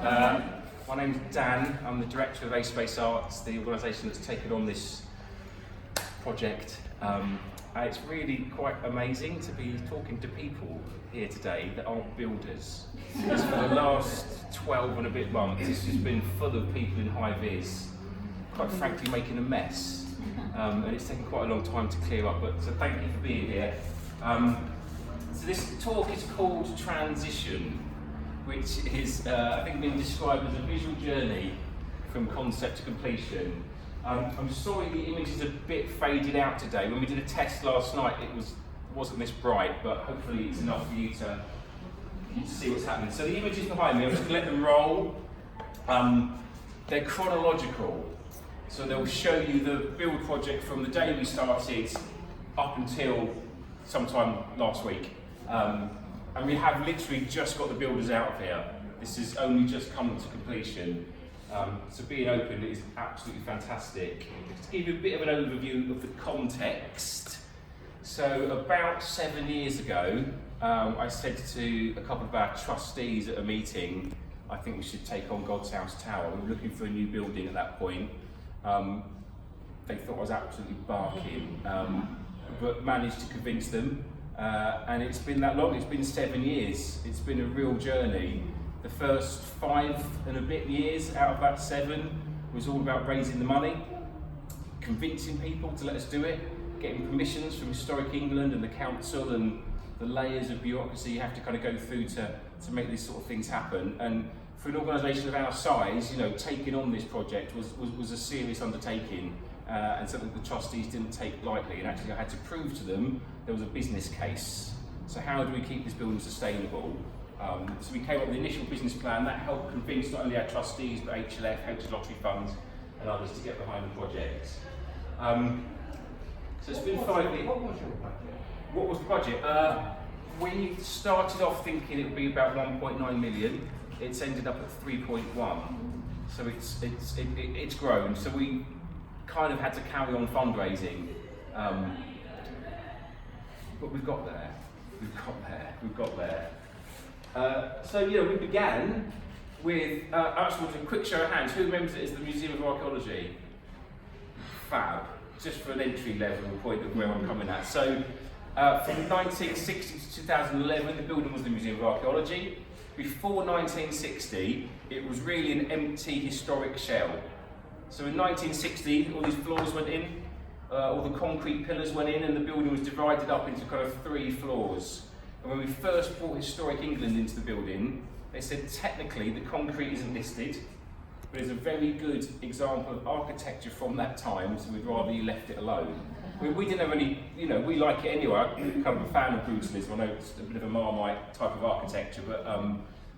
My name's Dan. I'm the director of A Space Arts, the organisation that's taken on this project. It's really quite amazing to be talking to people here today that aren't builders. Because for the last 12 and a bit months, it's just been full of people in high vis, quite frankly making a mess. And it's taken quite a long time to clear up, so thank you for being here. So this talk is called Transition, which is, I think, been described as a visual journey from concept to completion. I'm sorry the image is a bit faded out today. When we did a test last night, it wasn't this bright, but hopefully it's enough for you to see what's happening. So the images behind me, I'm just going to let them roll. They're chronological, so they'll show you the build project from the day we started up until sometime last week. And we have literally just got the builders out of here. This has only just come to completion. So being open is absolutely fantastic. To give you a bit of an overview of the context. So about 7 years ago, I said to a couple of our trustees at a meeting, I think we should take on God's House Tower. We were looking for a new building at that point. They thought I was absolutely barking, but managed to convince them. And it's been that long, it's been 7 years. It's been a real journey. The first 5 and a bit years out of that 7 was all about raising the money, convincing people to let us do it, getting permissions from Historic England and the council and the layers of bureaucracy you have to kind of go through to make these sort of things happen. And for an organisation of our size, you know, taking on this project was a serious undertaking. And something the trustees didn't take lightly, and actually I had to prove to them there was a business case. So how do we keep this building sustainable? So we came up with the initial business plan that helped convince not only our trustees but HLF, Heritage Lottery Fund and others to get behind the project. So it's been 5 years. What was your budget? What was the budget? We started off thinking it would be about 1.9 million. It's ended up at 3.1. So it's grown. So we kind of had to carry on fundraising, but we've got there. So you know, we began with actually a quick show of hands. Who remembers it as the Museum of Archaeology? Fab. Just for an entry level point of where I'm coming at. So from 1960 to 2011, the building was the Museum of Archaeology. Before 1960, it was really an empty historic shell. So in 1960, all these floors went in, all the concrete pillars went in, and the building was divided up into kind of 3 floors. And when we first brought Historic England into the building, they said technically the concrete isn't listed, but it's a very good example of architecture from that time, so we'd rather you left it alone. We didn't have any, you know, we like it anyway. I'm kind of a fan of brutalism. I know it's a bit of a Marmite type of architecture, but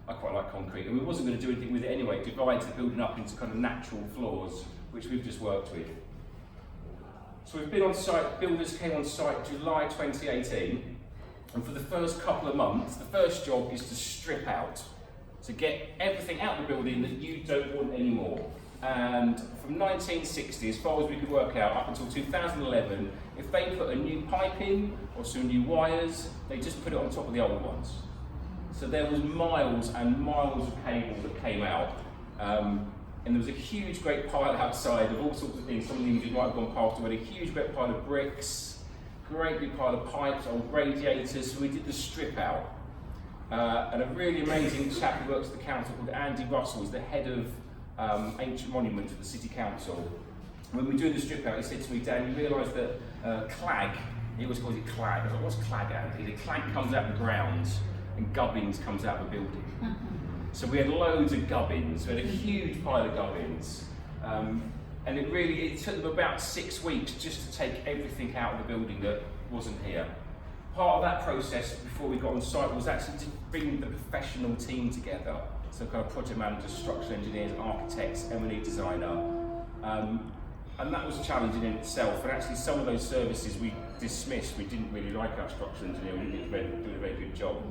I quite like concrete, and we wasn't going to do anything with it anyway. It divides the building up into kind of natural floors, which we've just worked with. So we've been on site, builders came on site July 2018, and for the first couple of months, the first job is to strip out, to get everything out of the building that you don't want anymore. And from 1960, as far as we could work out, up until 2011, if they put a new pipe in or some new wires, they just put it on top of the old ones. So there was miles and miles of cable that came out, and there was a huge great pile outside of all sorts of things. Some of the images might have gone past already. A huge great pile of bricks, great big pile of pipes, old radiators. So we did the strip out. And a really amazing chap who works at the council called Andy Russell is the head of ancient monuments at the city council. When we were doing the strip out, he said to me, Dan, you realise that clag, he always calls it clag. I was like, what's clag, Andy? The clag comes out of the ground and gubbins comes out of a building. So we had loads of gubbins, we had a huge pile of gubbins. And it took them about 6 weeks just to take everything out of the building that wasn't here. Part of that process before we got on site was actually to bring the professional team together. So kind of project managers, structural engineers, architects, M&E designer. And that was challenging in itself. And actually some of those services we dismissed. We didn't really like our structural engineer, we didn't do a very good job.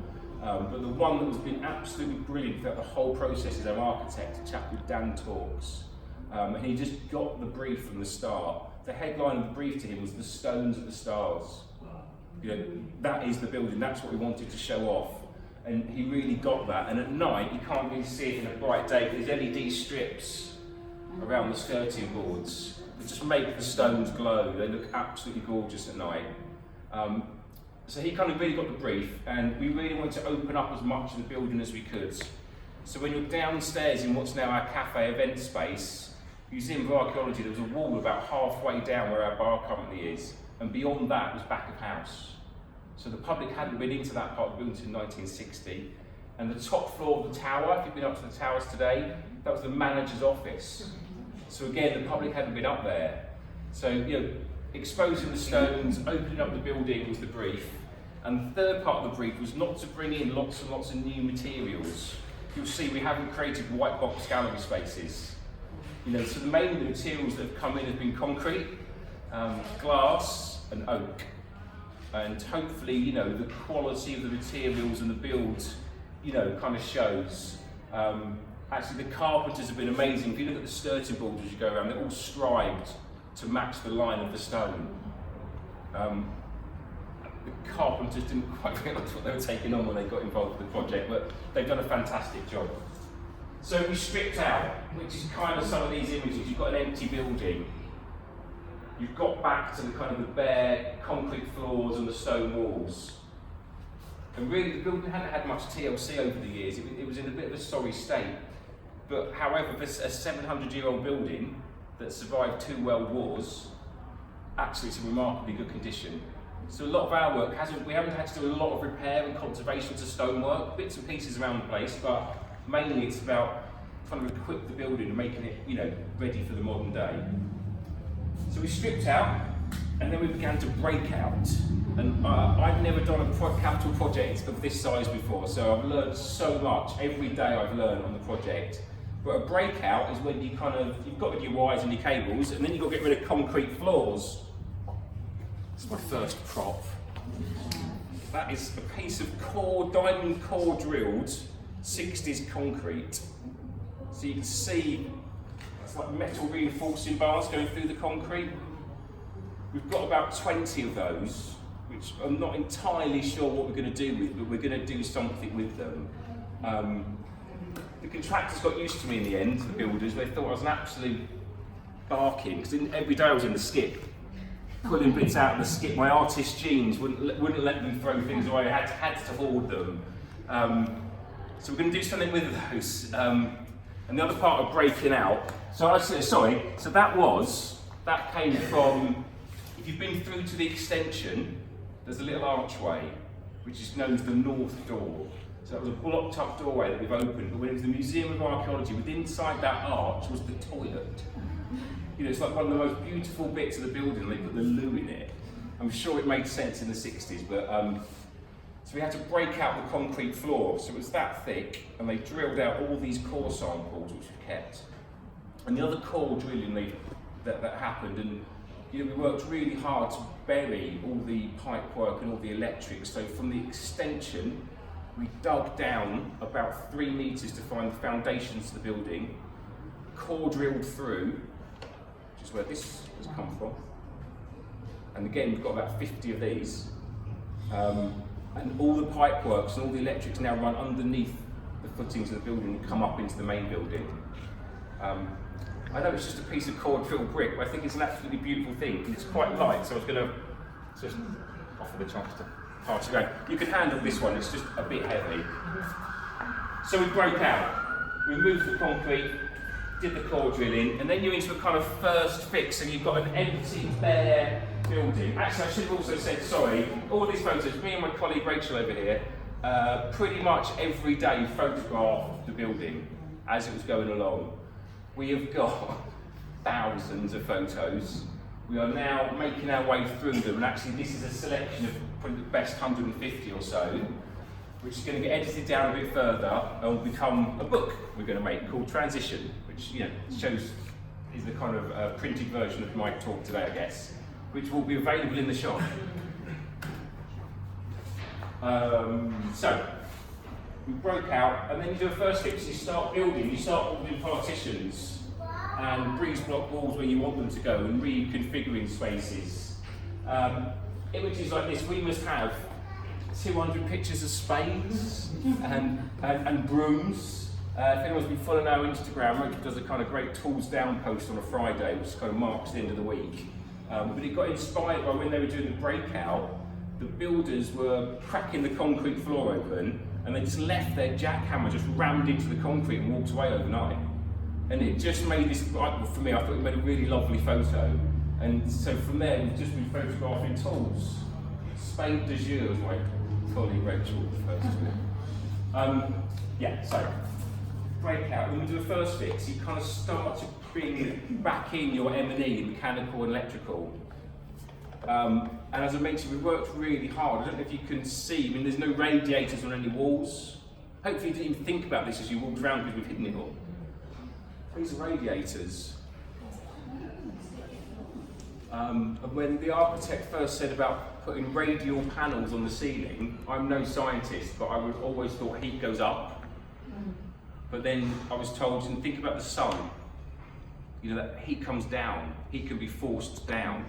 But the one that has been absolutely brilliant throughout the whole process is our architect, a chap called Dan Talks. And he just got the brief from the start. The headline of the brief to him was "The Stones at the Stars." You know, that is the building, that's what we wanted to show off. And he really got that. And at night, you can't really see it in a bright day, but there's LED strips around the skirting boards that just make the stones glow. They look absolutely gorgeous at night. So he kind of really got the brief, and we really wanted to open up as much of the building as we could. So when you're downstairs in what's now our cafe event space, Museum of Archaeology, there was a wall about halfway down where our bar currently is, and beyond that was back of house. So the public hadn't been into that part of the building until 1960. And the top floor of the tower, if you've been up to the towers today, that was the manager's office. So again, the public hadn't been up there. So, you know, exposing the stones, opening up the building was the brief. And the third part of the brief was not to bring in lots and lots of new materials. You'll see we haven't created white box gallery spaces. You know, so the main materials that have come in have been concrete, glass and oak. And hopefully, you know, the quality of the materials and the builds, you know, kind of shows. Actually, the carpenters have been amazing. If you look at the skirting boards as you go around, they're all striped to match the line of the stone. The carpenters didn't quite realise what they were taking on when they got involved with the project, but they've done a fantastic job. So we stripped out, which is kind of some of these images. You've got an empty building. You've got back to the kind of the bare concrete floors and the stone walls. And really the building hadn't had much TLC over the years. It was in a bit of a sorry state. But however, for a 700-year-old building that survived 2 world wars, actually it's in remarkably good condition. So a lot of our work we haven't had to do a lot of repair and conservation to stonework, bits and pieces around the place, but mainly it's about trying to equip the building and making it, you know, ready for the modern day. So we stripped out, and then we began to break out. And I've never done a capital project of this size before, so I've learned so much. Every day I've learned on the project. But a breakout is when you've got your wires and your cables, and then you've got to get rid of concrete floors. It's my first prop. That is a piece of diamond core drilled 60s concrete. So you can see it's like metal reinforcing bars going through the concrete. We've got about 20 of those, which I'm not entirely sure what we're going to do with, but we're going to do something with them. The contractors got used to me in the end, the builders. They thought I was an absolute barking, because every day I was in the skip, pulling bits out of the skip. My artist genes wouldn't let me throw things away. I had to hoard them. So we're going to do something with those. And the other part of breaking out, so that came from, if you've been through to the extension, there's a little archway, which is known as the North Door. So that was a blocked up doorway that we've opened, but when it was the Museum of Archaeology, within inside that arch was the toilet. You know, it's like one of the most beautiful bits of the building, they put the loo in it. I'm sure it made sense in the 60s, but so we had to break out the concrete floor, so it was that thick, and they drilled out all these core samples, which we kept. And the other core drilling that happened, and you know, we worked really hard to bury all the pipe work and all the electrics. So from the extension, we dug down about 3 meters to find the foundations of the building, core drilled through, which is where this has come from. And again, we've got about 50 of these. And all the pipe works and all the electrics now run underneath the footings of the building and come up into the main building. I know it's just a piece of core drilled brick, but I think it's an absolutely beautiful thing, and it's quite light, so I was going to just offer the chance to pass it around. You can handle this one, it's just a bit heavy. So we broke out, we moved the concrete, did the core drilling, and then you're into a kind of first fix, and you've got an empty, bare building. Actually, I should have also said, sorry, all these photos, me and my colleague Rachel over here, pretty much every day photographed the building as it was going along. We have got thousands of photos. We are now making our way through them, and actually this is a selection of probably the best 150 or so, which is going to get edited down a bit further and will become a book we're going to make called Transition, which, you know, shows is the kind of printed version of my talk today, I guess, which will be available in the shop. So we broke out, and then you do a first fix. You start building partitions and breeze block walls where you want them to go, and reconfiguring spaces. Images like this, we must have 200 pictures of spades and brooms. If anyone's been following our Instagram, Rachel does a kind of great tools down post on a Friday, which kind of marks the end of the week. But it got inspired by when they were doing the breakout, the builders were cracking the concrete floor open and they just left their jackhammer just rammed into the concrete and walked away overnight. And it just made this, for me, I thought it made a really lovely photo. And so from there, we've just been photographing tools. Spade de jour, as my colleague Rachel refers to it. Yeah, so breakout. When we do a first fix, you kind of start to bring back in your M&E, mechanical and electrical. And as I mentioned, we worked really hard. I don't know if you can see, I mean, there's no radiators on any walls. Hopefully you didn't even think about this as you walked around because we've hidden it all. These are radiators. And when the architect first said about putting radial panels on the ceiling, I'm no scientist, but I would always thought heat goes up. But then I was told, and think about the sun. You know, that heat comes down, heat can be forced down.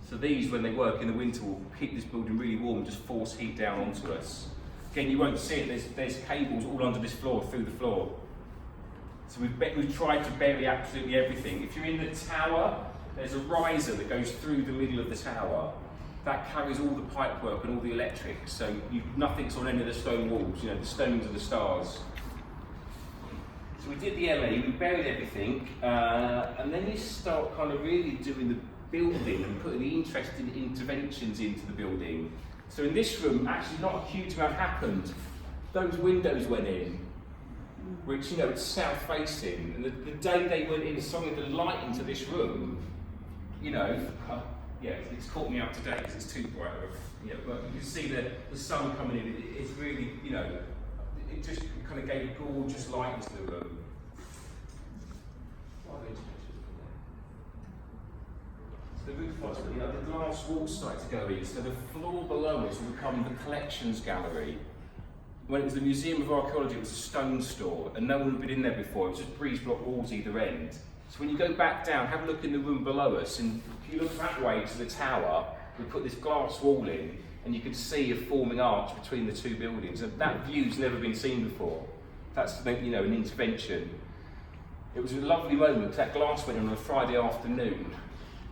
So these, when they work in the winter, will keep this building really warm and just force heat down onto us. Again, you won't see it, there's cables all under this floor, through the floor. So we've tried to bury absolutely everything. If you're in the tower, there's a riser that goes through the middle of the tower. That carries all the pipework and all the electrics, so nothing's on any of the stone walls, you know, the stones are the stars. So we did the ME, we buried everything, and then you start kind of really doing the building and putting the interesting interventions into the building. So in this room, actually not a huge amount happened. Those windows went in, which, you know, it's south facing, and the day they went in, something the light into this room, you know, yeah, it's caught me out today because it's too bright. Yeah, but you can see the sun coming in. It's really, you know, it just kind of gave a gorgeous light into the room. So the roof was, you know, the glass wall started to go in. So the floor below us will become the collections gallery. When it was the Museum of Archaeology, it was a stone store, and no one had been in there before. It was just breeze block walls either end. So when you go back down, have a look in the room below us, and if you look that way to the tower, we put this glass wall in, and you can see a forming arch between the two buildings. And that view's never been seen before. That's, you know, an intervention. It was a lovely moment because that glass went in on a Friday afternoon,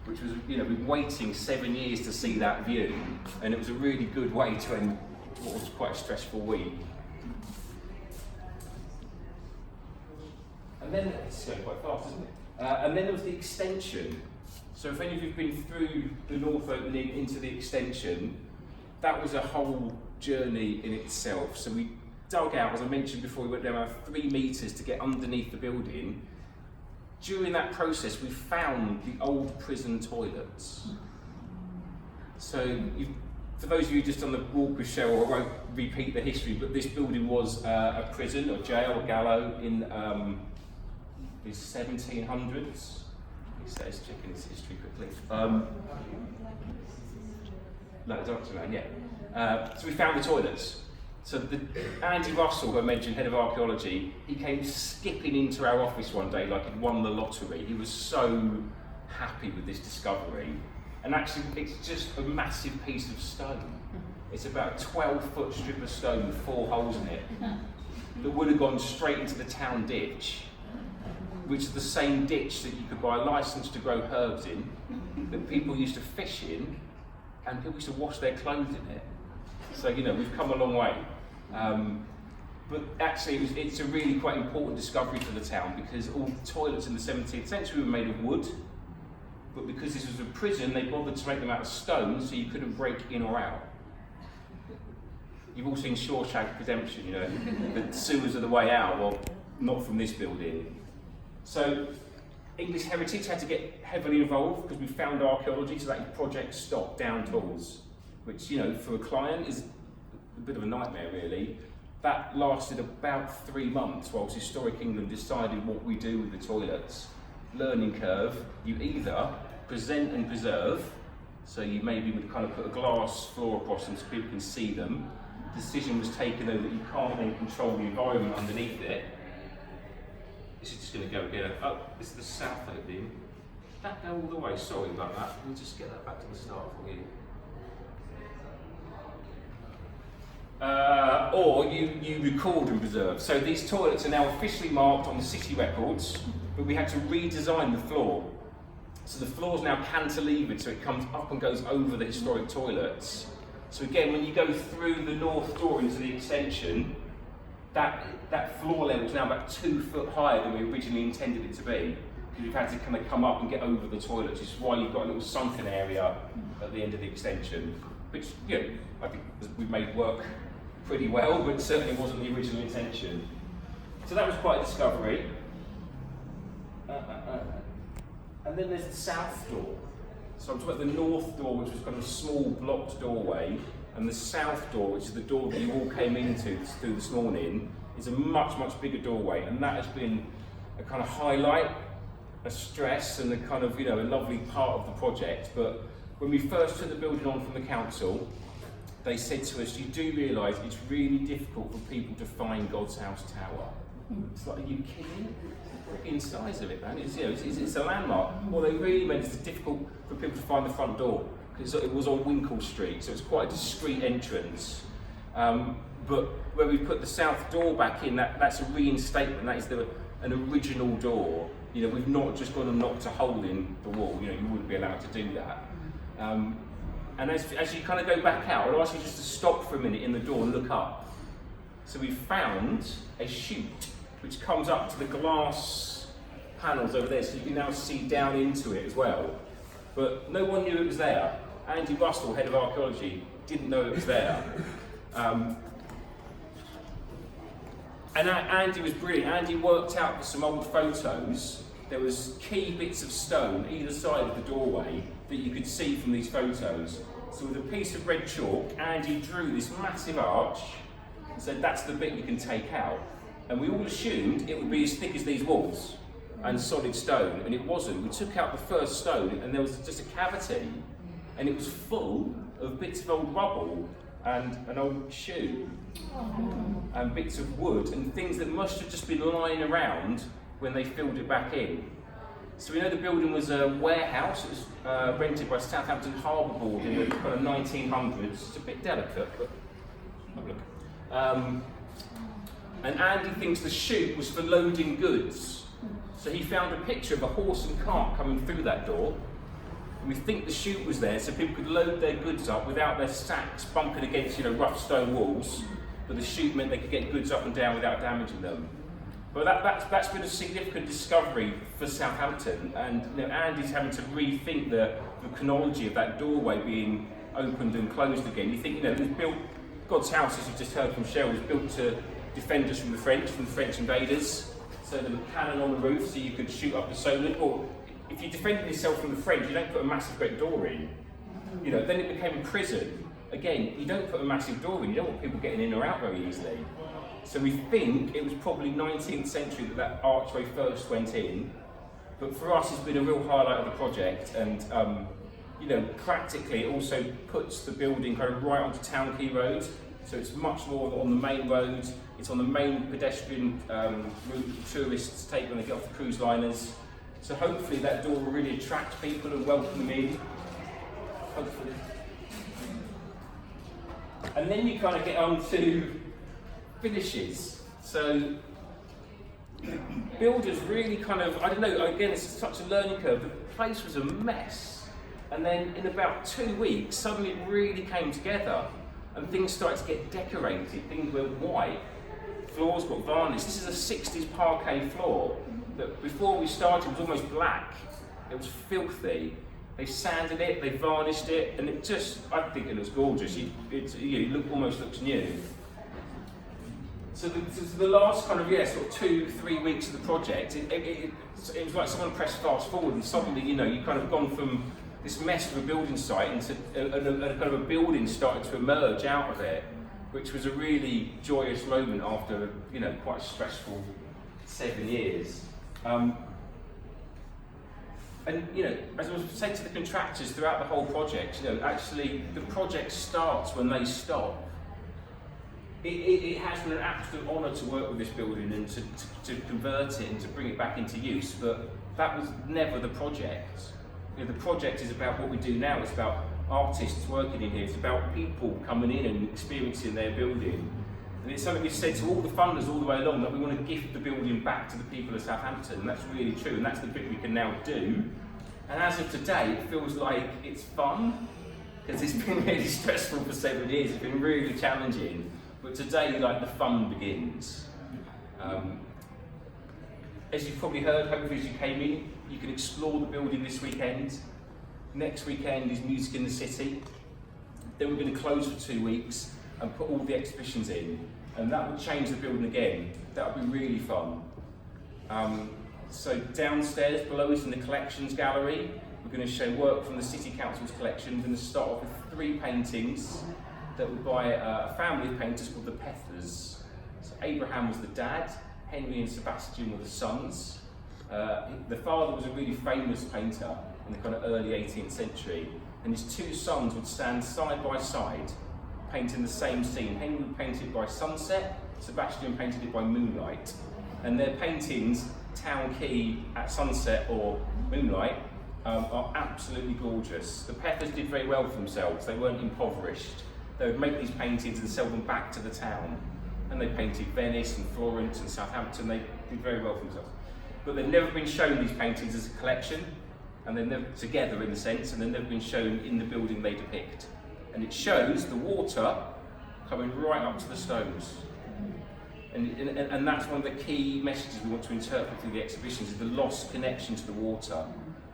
which was, you know, we've been waiting 7 years to see that view, and it was a really good way to end what was quite a stressful week. And then, it's going quite fast, isn't it? And then there was the extension. So if any of you have been through the north opening into the extension, that was a whole journey in itself. So we dug out, as I mentioned before, we went down about 3 metres to get underneath the building. During that process, we found the old prison toilets. So for those of you just on the walk with Cheryl, I won't repeat the history, but this building was a prison, or jail, or gallow in the 1700s. He says, checking his history quickly. No, Dr. Man, yeah. So we found the toilets. So Andy Russell, who I mentioned, head of archaeology, he came skipping into our office one day like he'd won the lottery. He was so happy with this discovery. And actually, it's just a massive piece of stone. It's about a 12-foot strip of stone with 4 holes in it that would have gone straight into the town ditch, which is the same ditch that you could buy a license to grow herbs in, that people used to fish in, and people used to wash their clothes in it. So, you know, we've come a long way. But actually, it's a really quite important discovery for the town, because all the toilets in the 17th century were made of wood, but because this was a prison, they bothered to make them out of stone so you couldn't break in or out. You've all seen Shawshank Redemption, you know, the sewers are the way out. Well, not from this building. So English Heritage had to get heavily involved because we found archaeology, so that project stopped, down tools, which, you know, for a client is a bit of a nightmare really. That lasted about 3 months whilst Historic England decided what we do with the toilets. Learning curve, you either present and preserve, so you maybe would kind of put a glass floor across them so people can see them. Decision was taken though that you can't then control the environment underneath it. This is just going to go again. Oh, this is the south opening. That go all the way, sorry about that. We'll just get that back to the start for you. or you record and preserve. So these toilets are now officially marked on the city records, but we had to redesign the floor. So the floor's now cantilevered, so it comes up and goes over the historic toilets. So again, when you go through the north door into the extension, that floor level is now about 2 foot higher than we originally intended it to be, because we've had to kind of come up and get over the toilet, which is why you've got a little sunken area at the end of the extension, which, you know, I think we've made work pretty well, but certainly wasn't the original intention. So that was quite a discovery. And then there's the south door. So I'm talking about the north door, which was kind of a small blocked doorway, and the south door, which is the door that you all came into through this morning, is a much, much bigger doorway, and that has been a kind of highlight, a stress, and a kind of, you know, a lovely part of the project. But when we first took the building on from the council, they said to us, you do realise it's really difficult for people to find God's House Tower. It's like, are you kidding? In size of it, man. It's, you know, it's a landmark. What they really meant is it's difficult for people to find the front door, because it was on Winkle Street, so it's quite a discreet entrance. But where we put the south door back in, that's a reinstatement. That is an original door. You know, we've not just gone and knocked a hole in the wall. You know, you wouldn't be allowed to do that. And as you kind of go back out, I'd ask you just to stop for a minute in the door and look up. So we found a chute which comes up to the glass panels over there, so you can now see down into it as well. But no one knew it was there. Andy Russell, head of archaeology, didn't know it was there. And Andy was brilliant. Andy worked out with some old photos. There was key bits of stone either side of the doorway that you could see from these photos. So with a piece of red chalk, Andy drew this massive arch and said, that's the bit you can take out. And we all assumed it would be as thick as these walls and solid stone, and it wasn't. We took out the first stone and there was just a cavity, and it was full of bits of old rubble and an old shoe and bits of wood and things that must have just been lying around when they filled it back in. So we know the building was a warehouse. It was rented by Southampton Harbour Board in the kind of 1900s. It's a bit delicate, but have a look. And Andy thinks the chute was for loading goods. So he found a picture of a horse and cart coming through that door. And we think the chute was there so people could load their goods up without their sacks bumping against, you know, rough stone walls. But the chute meant they could get goods up and down without damaging them. But that's been a significant discovery for Southampton. And, you know, Andy's having to rethink the chronology of that doorway being opened and closed again. You think, you know, it was built, God's House, as you just heard from Cheryl, was built to defend us from the French invaders. So there was a cannon on the roof so you could shoot up the solid. Or if you defended yourself from the French, you don't put a massive great door in. You know, then it became a prison. Again, you don't put a massive door in, you don't want people getting in or out very easily. So we think it was probably 19th century that archway first went in. But for us, it's been a real highlight of the project. And you know, practically it also puts the building kind of right onto Town Quay Road. So it's much more on the main road. It's on the main pedestrian route tourists take when they get off the cruise liners. So hopefully that door will really attract people and welcome them in. Hopefully. And then you kind of get on to finishes. So builders really kind of, I don't know, again, it's such a learning curve. The place was a mess. And then in about 2 weeks, suddenly it really came together. And things started to get decorated, things were white, floors got varnished. This is a 60s parquet floor that before we started was almost black. It was filthy. They sanded it, they varnished it, and it just, I think it looks gorgeous. It almost looks new. So the last kind of, sort of 2-3 weeks of the project, it was like someone pressed fast forward and suddenly, you know, you kind of gone from this mess of a building site into a kind of a building started to emerge out of it, which was a really joyous moment after, you know, quite a stressful 7 years. And, you know, as I was saying to the contractors throughout the whole project, you know, actually the project starts when they stop. It has been an absolute honour to work with this building and to convert it and to bring it back into use, but that was never the project. You know, the project is about what we do now. It's about artists working in here. It's about people coming in and experiencing their building. And it's something we've said to all the funders all the way along, that we want to gift the building back to the people of Southampton. And that's really true, and that's the bit we can now do. And as of today, it feels like it's fun, because it's been really stressful for 7 years. It's been really challenging. But today, like, the fun begins. As you've probably heard, hopefully as you came in, you can explore the building this weekend. Next weekend is Music in the City. Then we're going to close for 2 weeks and put all the exhibitions in. And that will change the building again. That will be really fun. So downstairs below us in the collections gallery, we're going to show work from the City Council's collection. We're going to start off with 3 paintings that were by a family of painters called the Pethers. So Abraham was the dad, Henry and Sebastian were the sons. The father was a really famous painter in the kind of early 18th century, and his 2 sons would stand side by side painting the same scene. Henry painted by sunset, Sebastian painted it by moonlight, and their paintings, Town Quay at sunset or moonlight, are absolutely gorgeous. The Pethers did very well for themselves. They weren't impoverished. They would make these paintings and sell them back to the town. And they painted Venice and Florence and Southampton. They did very well for themselves. But they've never been shown, these paintings, as a collection, and they're never together in a sense, and they've never been shown in the building they depict. And it shows the water coming right up to the stones. And that's one of the key messages we want to interpret through the exhibitions, is the lost connection to the water.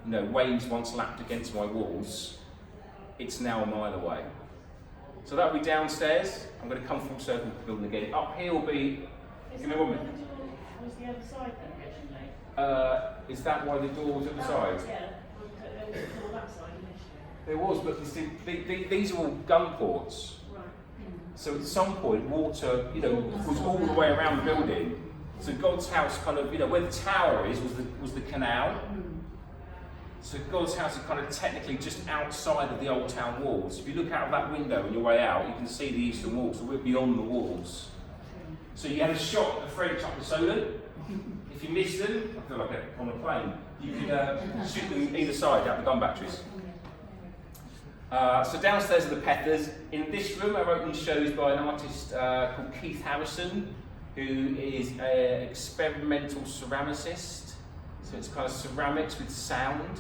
You know, waves once lapped against my walls, it's now a mile away. So that'll be downstairs. I'm going to come full circle to the building again. Up here will be... Give me 1 minute. Was the other side then originally? Is that why the door was at the side? Yeah, there was a door that side initially. There was, but you see, these are all gun ports. Right. So at some point, water, you know, was all the way around the building. So God's house kind of, you know, where the tower is was the canal. So God's house is kind of technically just outside of the old town walls. If you look out of that window on your way out, you can see the eastern wall, so we're beyond the walls. So you had a shot at the French up the Solent. If you missed them, I feel like on a plane, you can shoot them either side out the gun batteries. So downstairs are the Pethers. In this room, our opening show is by an artist called Keith Harrison, who is an experimental ceramicist. So it's kind of ceramics with sound.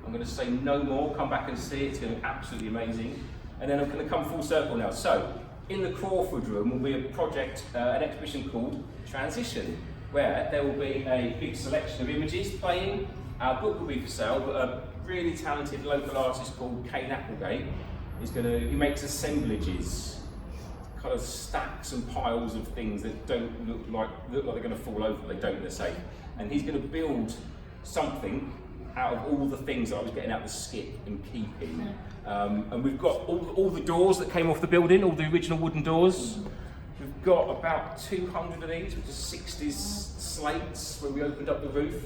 I'm going to say no more, come back and see it, it's going to be absolutely amazing. And then I'm going to come full circle now. So, in the Crawford room will be a project, an exhibition called Transition, where there will be a big selection of images playing. Our book will be for sale, but a really talented local artist called Kane Applegate he makes assemblages, kind of stacks and piles of things that don't look like they're going to fall over, they don't, they're safe. And he's going to build something out of all the things that I was getting out the skip and keeping. And we've got all the doors that came off the building, all the original wooden doors. We've got about 200 of these, which are 60s slates when we opened up the roof.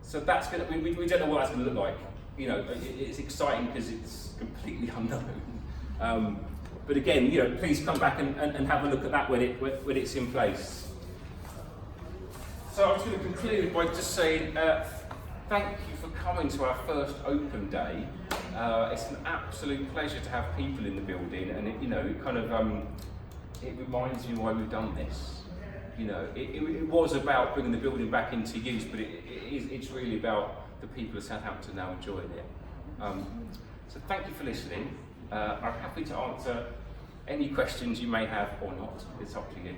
So that's going to, we don't know what that's going to look like. You know, it's exciting because it's completely unknown. But again, you know, please come back and have a look at that when it's in place. So I'm just going to conclude by just saying thank you for coming to our first open day. It's an absolute pleasure to have people in the building, and it kind of it reminds you why we've done this. You know, it was about bringing the building back into use, but it's really about the people of Southampton now enjoying it. So thank you for listening. I'm happy to answer any questions you may have or not. It's up to you.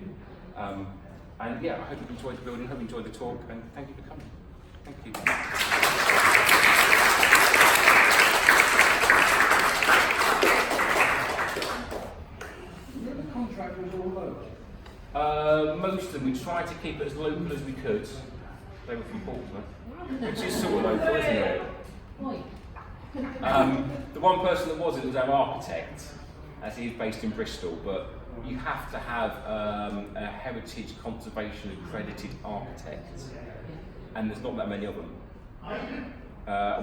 And yeah, I hope you've enjoyed the building, I hope you enjoyed the talk, and thank you for coming. Thank you. The contract was all local? Most of them, we tried to keep it as local as we could. They were from Portsmouth, which is sort of local, isn't it? The one person that wasn't was our architect, as he is based in Bristol, but you have to have a heritage conservation accredited architect, and there's not that many of them.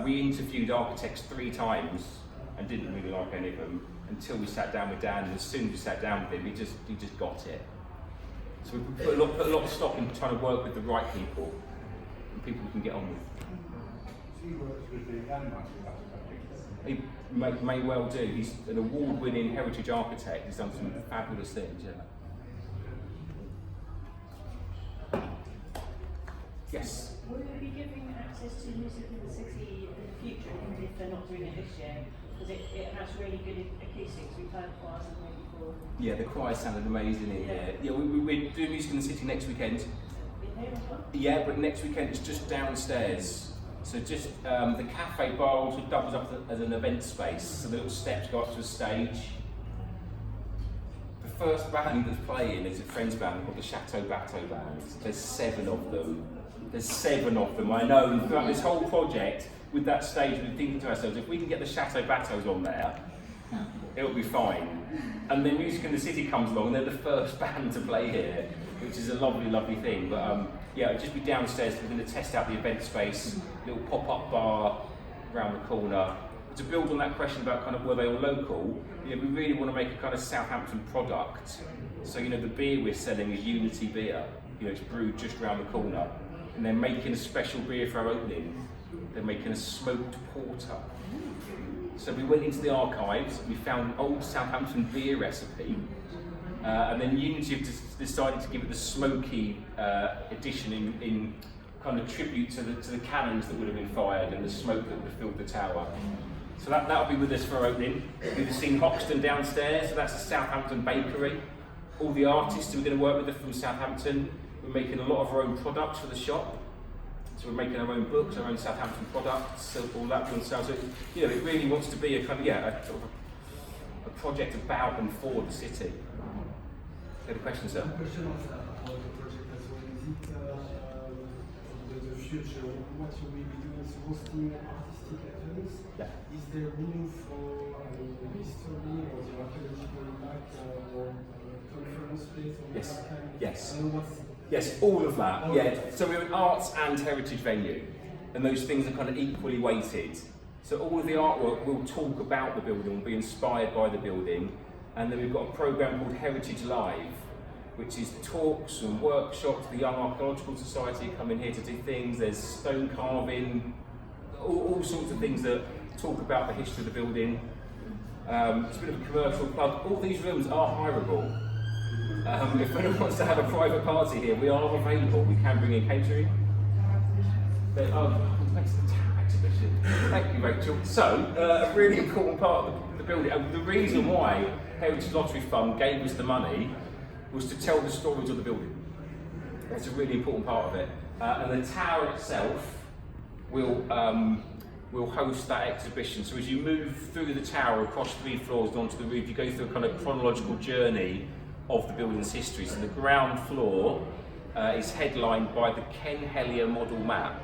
We interviewed architects 3 times and didn't really like any of them until we sat down with Dan, and as soon as we sat down with him, he just got it. So we put a lot of stock in trying to work with the right people, and people we can get on with. She works with the landmarks. He may well do. He's an award-winning heritage architect. He's done some fabulous things. Yeah. Yes. Will they be giving access to music in the city in the future, even if they're not doing it this year? Because it has really good acoustics. We've heard choirs and way before. Yeah, the choir sounded amazing in here. Yeah, we're doing music in the city next weekend. In here as well? Yeah, but next weekend it's just downstairs. So just the cafe bar also doubles up as an event space. So the little steps go up to a stage. The first band that's playing is a friend's band called the Chateau Bateau Band. There's 7 of them. There's 7 of them, I know. And throughout this whole project, with that stage, we're thinking to ourselves, if we can get the Chateau Bateaus on there, it'll be fine. And then Music in the City comes along, and they're the first band to play here, which is a lovely, lovely thing. But yeah, it'll just be downstairs. We're going to test out the event space, little pop-up bar around the corner. To build on that question about kind of were they all local, you know, we really want to make a kind of Southampton product. So, you know, the beer we're selling is Unity beer. You know, it's brewed just around the corner. And they're making a special beer for our opening. They're making a smoked porter. So we went into the archives, we found an old Southampton beer recipe, and then Unity have decided to give it the smoky edition in kind of tribute to the cannons that would have been fired and the smoke that would have filled the tower. So that'll be with us for our opening. We've seen Hoxton downstairs, so that's a Southampton bakery. All the artists who we're going to work with are from Southampton. We're making a lot of our own products for the shop. So we're making our own books, our own Southampton products, so all that good stuff. So, you know, it really wants to be a kind of, a sort of a project about and for the city. Any questions, sir? Question about the project as well. Is it the future? What you will be doing is hosting artistic events. Yeah. Is there room for history or the archaeological impact or conference space or Yes. that kind of? Yes. What's Yes, all of that. Yeah. So we're an arts and heritage venue, and those things are kind of equally weighted. So all of the artwork will talk about the building, will be inspired by the building, and then we've got a program called Heritage Live, which is talks and workshops. The Young Archaeological Society come in here to do things. There's stone carving, all sorts of things that talk about the history of the building. It's a bit of a commercial plug. All these rooms are hireable. If anyone wants to have a private party here, we are available. We can bring in catering. But, thanks for the exhibition. Thank you, Rachel. So, a really important part of the building, and the reason why Heritage Lottery Fund gave us the money was to tell the stories of the building. That's a really important part of it. And the tower itself will host that exhibition. So as you move through the tower across 3 floors and onto the roof, you go through a kind of chronological journey of the building's history. So the ground floor is headlined by the Ken Hellier model map.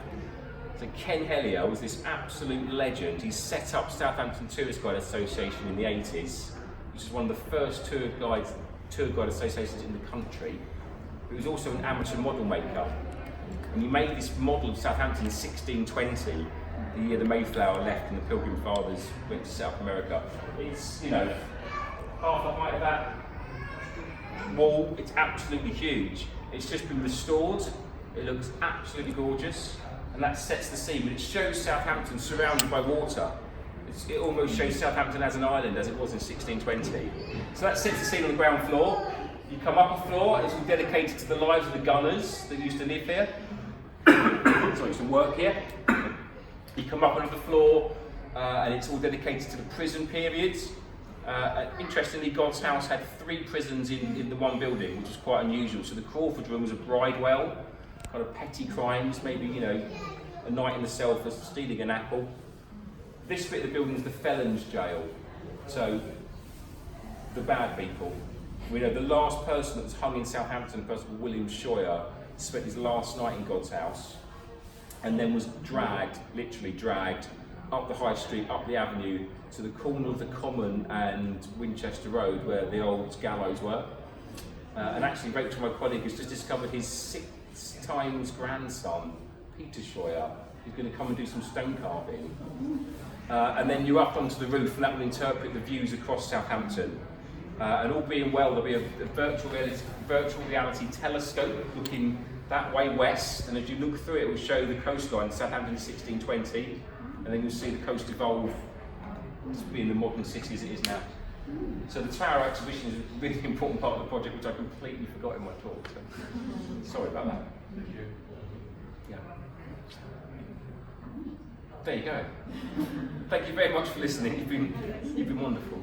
So Ken Hellier was this absolute legend. He set up Southampton Tourist Guide Association in the 80s, which is one of the first tour guide associations in the country. He was also an amateur model maker. And he made this model of Southampton in 1620, the year the Mayflower left and the Pilgrim Fathers went to South America. It's, you know, half the height of that wall. It's absolutely huge. It's just been restored. It looks absolutely gorgeous, and that sets the scene. But it shows Southampton surrounded by water. It almost shows Southampton as an island, as it was in 1620. So that sets the scene on the ground floor. You come up a floor, and it's all dedicated to the lives of the gunners that used to live here. So used to work here. You come up another floor, and it's all dedicated to the prison periods. Interestingly, God's House had 3 prisons in the one building, which is quite unusual. So the Crawford room was a bridewell, kind of petty crimes, maybe, you know, a night in the cell for stealing an apple. This bit of the building is the felons' jail, so the bad people. We know the last person that was hung in Southampton, a person called William Scheuer, spent his last night in God's House, and then was dragged, literally dragged, up the high street, up the avenue, to the corner of the Common and Winchester Road, where the old gallows were. And actually, Rachel, my colleague, has just discovered his 6 times grandson, Peter Scheuer, who's going to come and do some stone carving. And then you're up onto the roof, and that will interpret the views across Southampton. And all being well, there'll be a virtual reality telescope looking that way west, and as you look through it, it will show the coastline, Southampton in 1620, and then you'll see the coast evolve to be in the modern city as it is now. So the Tower exhibition is a really important part of the project, which I completely forgot in my talk. So sorry about that. Yeah. There you go. Thank you very much for listening. You've been wonderful.